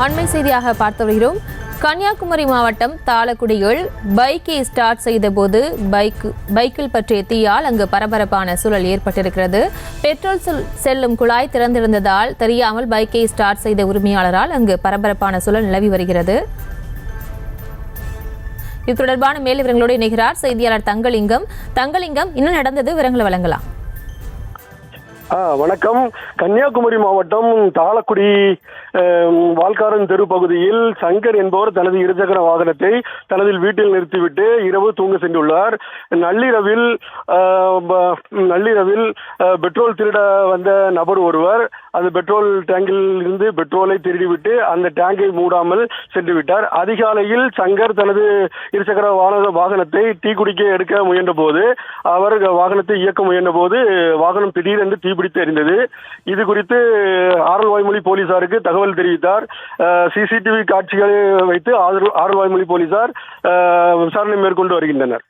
அண்மை செய்தியாக பார்த்து வருகிறோம். கன்னியாகுமரி மாவட்டம் தாளக்குடியில் பைக்கை ஸ்டார்ட் செய்தபோது பைக்கில் பற்றிய தீயால் அங்கு பரபரப்பான சூழல் ஏற்பட்டிருக்கிறது. பெட்ரோல் செல்லும் குழாய் திறந்திருந்ததால் தெரியாமல் பைக்கை ஸ்டார்ட் செய்த உரிமையாளரால் அங்கு பரபரப்பான சூழல் நிலவி வருகிறது. இது தொடர்பான மேல் விவரங்களோடு இணைகிறார் செய்தியாளர் தங்கலிங்கம். இன்னும் நடந்தது விவரங்களை வழங்கலாம். வணக்கம். கன்னியாகுமரி மாவட்டம் தாளக்குடி வால்காரன் தெரு பகுதியில் சங்கர் என்பவர் தனது இருசக்கர வாகனத்தை தனது வீட்டில் நிறுத்திவிட்டு இரவு தூங்க சென்றுள்ளார். நள்ளிரவில் பெட்ரோல் திருட வந்த நபர் ஒருவர் அந்த பெட்ரோல் டேங்கில் இருந்து பெட்ரோலை திருடிவிட்டு அந்த டேங்கை மூடாமல் சென்று விட்டார். அதிகாலையில் சங்கர் தனது இருசக்கர வாகனத்தை டீ குடிக்க எடுக்க முயன்ற போது அவர் வாகனத்தை இயக்க முயன்ற போது வாகனம் திடீரென்று தீப்பிடித்து எரிந்தது. இது குறித்து ஆரல்வாய்மொழி போலீசாருக்கு தகவல் தெரிவித்தார். சிசிடிவி காட்சிகளை வைத்து ஆரல்வாய்மொழி போலீசார் விசாரணை மேற்கொண்டு வருகின்றனர்.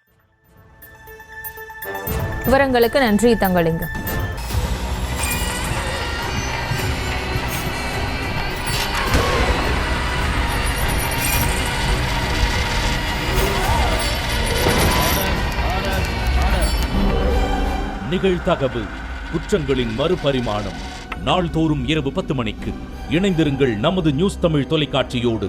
விவரங்களுக்கு நன்றி தங்கலிங்கம். நிகழ்தகவு குற்றங்களின் மறுபரிமாணம் நாள்தோறும் இரவு 10 மணிக்கு இணைந்திருங்கள் நமது நியூஸ் தமிழ் தொலைக்காட்சியோடு.